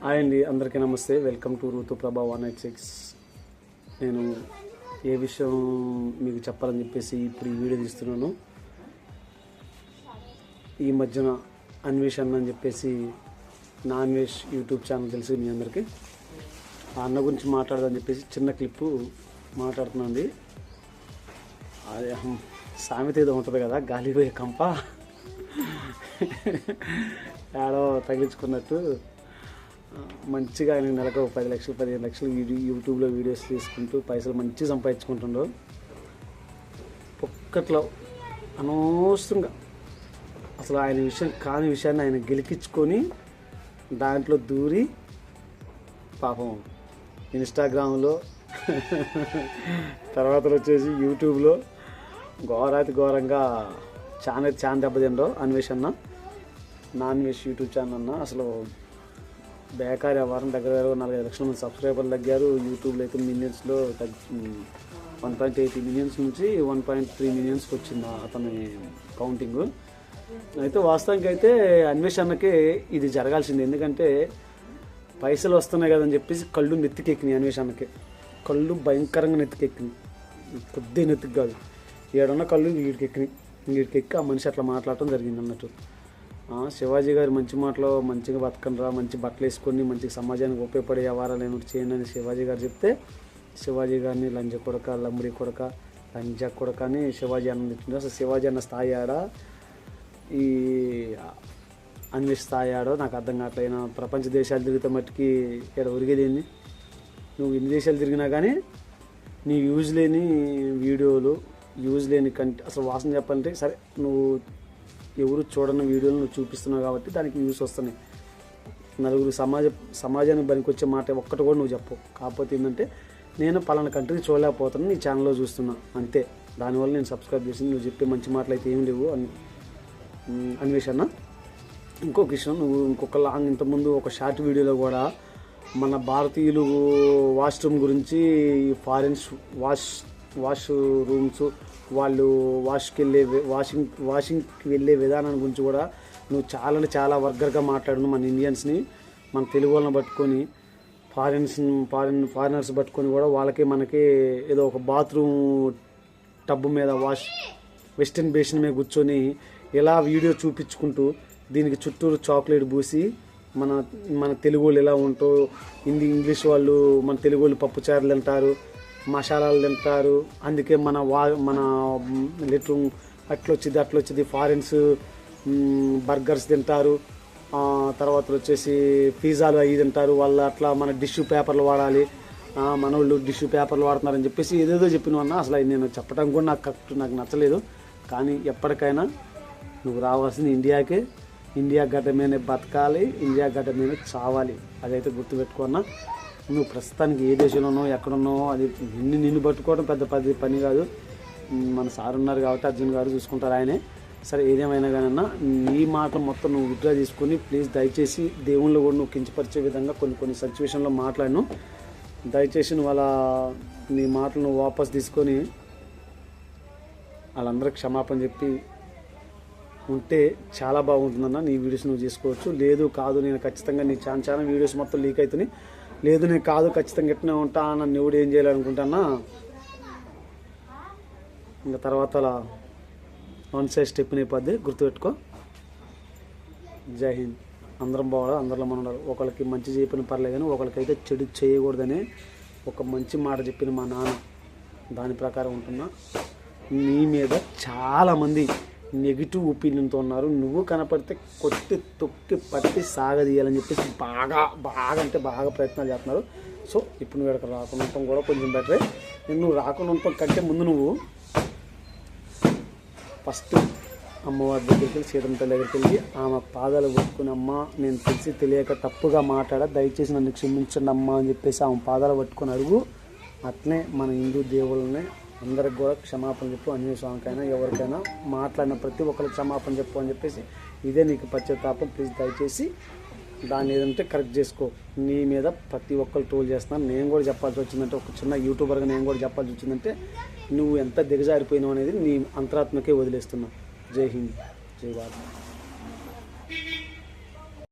Hi అండి, అందరికీ నమస్తే. Welcome to Rituprabha 186. నేను ఏ విషయం మీకు చెప్పాలని చెప్పేసి ఇప్పుడు ఈ వీడియో తీస్తున్నాను. ఈ మధ్యన అన్వేషణ అని చెప్పేసి నాన్ వెజ్ యూట్యూబ్ ఛానల్ తెలుసు మీ అందరికీ. ఆ అన్న గురించి మాట్లాడదని చెప్పేసి చిన్న క్లిప్పు మాట్లాడుతున్నాండి. అది సామెత ఏదో ఉంటుంది కదా, గాలిపోయే కంప ఏడో తగిలించుకున్నట్టు మంచిగా ఆయన నెలకు 10 లక్షలు 15 లక్షలు యూట్యూబ్లో వీడియోస్ తీసుకుంటూ పైసలు మంచిగా సంపాదించుకుంటుండో ఒక్కట్లో అనవసరంగా అసలు ఆయన విషయం కాని విషయాన్ని ఆయన గెలికించుకొని దాంట్లో దూరి పాపం ఇన్స్టాగ్రామ్లో తర్వాత వచ్చేసి యూట్యూబ్లో ఘోరంగా చాలా దెబ్బతిండో అన్వేషణ నాన్ వెజ్ యూట్యూబ్ ఛానల్ అన్న. అసలు బేకారి వారం దగ్గర 45 లక్షల మంది సబ్స్క్రైబర్లు తగ్గారు. యూట్యూబ్లో అయితే మిలియన్స్లో 1.8 మిలియన్స్ నుంచి 1.3 మిలియన్స్కి వచ్చింది అతని కౌంటింగ్. అయితే వాస్తవానికి అయితే అన్వేషణకి ఇది జరగాల్సింది. ఎందుకంటే పైసలు వస్తున్నాయి కదని చెప్పేసి కళ్ళు నెత్తికెక్కినాయి. అన్వేషణకి కళ్ళు భయంకరంగా నెత్తికెక్కినాయి, కొద్ది నెత్తికి కాదు, ఏడన్న కళ్ళు వీడికెక్కి ఆ మనిషి అట్లా మాట్లాడటం జరిగింది అన్నట్టు. శివాజీ గారు మంచి మాటలో మంచిగా బతకండ్రా, మంచి బట్టలు వేసుకొని మంచిగా సమాజానికి ఉపయోగపడే వ్యవహారాలు ఏమిటి చేయండి అని శివాజీ గారు చెప్తే శివాజీ గారిని లంజ కొడక, లంబడి కొడక, లంజ కొడక అని శివాజీ అన్న తిట్టింది. అసలు శివాజీ అన్న స్థాయి ఆడా ఈ అన్వేష్ స్థాయి ఆడో నాకు అర్థం కావట్లేదు. ప్రపంచ దేశాలు తిరిగితే మట్టుకి ఇక్కడ ఉరిగేదేంది? నువ్వు ఎన్ని దేశాలు తిరిగినా కానీ నీ యూజ్ లేని వీడియోలు, యూజ్ లేని అసలు వాసన చెప్పాలంటే సరే, నువ్వు ఎవరు చూడని వీడియోలు నువ్వు చూపిస్తున్నావు కాబట్టి దానికి వ్యూస్ వస్తున్నాయి. నలుగురు సమాజానికి పనికొచ్చే మాట ఒక్కటి కూడా నువ్వు చెప్పు. కాకపోతే ఏంటంటే నేను పలానా కంట్రీకి చూడలేకపోతున్నాను, నీ ఛానల్లో చూస్తున్నా అంతే. దానివల్ల నేను సబ్స్క్రైబ్ చేసింది. నువ్వు చెప్పే మంచి మాటలు అయితే ఏం లేవు అన్వేషణ. ఇంకొక విషయం, నువ్వు ఇంతకుముందు ఒక షార్ట్ వీడియోలో కూడా మన భారతీయులు వాష్రూమ్ గురించి, ఫారిన్స్ వాష్ రూమ్స్ వాళ్ళు వాషింగ్కి వెళ్ళే విధానం గురించి కూడా నువ్వు చాలా వర్గర్గా మాట్లాడు. మన ఇండియన్స్ని, మన తెలుగు వాళ్ళని పట్టుకొని ఫారినర్స్ పట్టుకొని కూడా వాళ్ళకి మనకి ఏదో ఒక బాత్రూమ్ టబ్బు మీద వెస్టర్న్ బేసిన్ మీద కూర్చొని ఇలా వీడియో చూపించుకుంటూ దీనికి చుట్టూరు చాక్లెట్ పూసి మన తెలుగు వాళ్ళు ఎలా ఉంటారో, ఇంగ్లీష్ వాళ్ళు మన తెలుగు వాళ్ళు పప్పుచారులు తింటారు, మసాలాలు తింటారు, అందుకే మన లిటర్ అట్లొచ్చింది, ఫారిన్స్ బర్గర్స్ తింటారు, తర్వాత వచ్చేసి పిజ్జాలు అవి తింటారు, వాళ్ళు అట్లా మన టిష్యూ పేపర్లు వాడాలి, మన వాళ్ళు టిష్యూ పేపర్లు వాడుతున్నారని చెప్పేసి ఏదేదో చెప్పినవన్నా. అసలు నేను చెప్పడం కూడా నాకు నచ్చలేదు. కానీ ఎప్పటికైనా నువ్వు రావాల్సింది ఇండియాకే. ఇండియా గడ్డ మీద బతకాలి, ఇండియా గడ్డ మీద చావాలి. అదైతే గుర్తుపెట్టుకున్నా. నువ్వు ప్రస్తుతానికి ఏ దేశంలో ఉన్నావు, ఎక్కడున్నావు, అది నిన్ను పట్టుకోవడం పెద్ద పని కాదు. మన సార్ ఉన్నారు కాబట్టి అర్జున్ గారు చూసుకుంటారు, ఆయనే. సరే, ఏదేమైనా కానీ నీ మాటలు మొత్తం నువ్వు విత్డ్రా తీసుకొని ప్లీజ్ దయచేసి దేవుళ్ళు కూడా నువ్వు కించపరిచే విధంగా కొన్ని సిచ్యువేషన్లో మాట్లాడను. దయచేసి నువ్వు అలా నీ మాటలు నువ్వు వాపస్ తీసుకొని వాళ్ళందరికీ క్షమాపణ చెప్పి ఉంటే చాలా బాగుంటుందన్న. నీ వీడియోస్ నువ్వు చేసుకోవచ్చు. లేదు కాదు నేను ఖచ్చితంగా నీ చాలా వీడియోస్ మొత్తం లీక్ అవుతున్నాయి, లేదు నేను కాదు ఖచ్చితంగా ఎట్నే ఉంటా, నన్ను ఎవడు ఏం చేయాలనుకుంటానా, ఇంకా తర్వాత అలా వన్ సైడ్ స్టెప్ అయిపోద్ది. గుర్తుపెట్టుకో. జై హింద్. అందరం బాగా, అందరిలో మనం ఉండాలి. ఒకరికి మంచి చెప్పిన పర్లేదు కానీ ఒకరికైతే చెడు చేయకూడదని ఒక మంచి మాట చెప్పిన మా నాన్న, దాని ప్రకారం ఉంటున్నా. నీ మీద చాలామంది నెగిటివ్ ఒపీనియన్తో ఉన్నారు. నువ్వు కనపడితే కొట్టి తొక్కి పట్టి సాగదీయాలని చెప్పేసి బాగా ప్రయత్నాలు చేస్తున్నారు. సో ఇప్పుడు నువ్వు ఇక్కడ రాకుండా ఉండటం కూడా కొంచెం బెటరే. నువ్వు రాకుండా ఉండటం కంటే ముందు నువ్వు ఫస్ట్ అమ్మవారి దగ్గరికి వెళ్ళి, సీతమ్మ తల్లి దగ్గరికి వెళ్ళి ఆమె పాదాలు పట్టుకుని, అమ్మ నేను తెలియక తప్పుగా మాట్లాడా, దయచేసి నన్ను క్షమించండి అమ్మ అని చెప్పేసి ఆమె పాదాలు పట్టుకొని అడుగు. అట్లనే మన హిందూ దేవుళ్ళని అందరికి కూడా క్షమాపణ చెప్పు. అన్య స్వామికైనా ఎవరికైనా మాట్లాడిన ప్రతి ఒక్కరికి క్షమాపణ చెప్పు అని చెప్పేసి ఇదే నీకు పశ్చాత్తాపం. ప్లీజ్ దయచేసి దాన్ని ఏదంటే కరెక్ట్ చేసుకో. నీ మీద ప్రతి ఒక్కరు ట్రోల్ చేస్తున్నాను. నేను కూడా చెప్పాల్సి వచ్చిందంటే, ఒక చిన్న యూట్యూబర్గా నేను కూడా చెప్పాల్సి వచ్చిందంటే నువ్వు ఎంత దిగజారిపోయినావు అనేది నీ అంతరాత్మకే వదిలేస్తున్నా. జై హింద్, జై భారత్.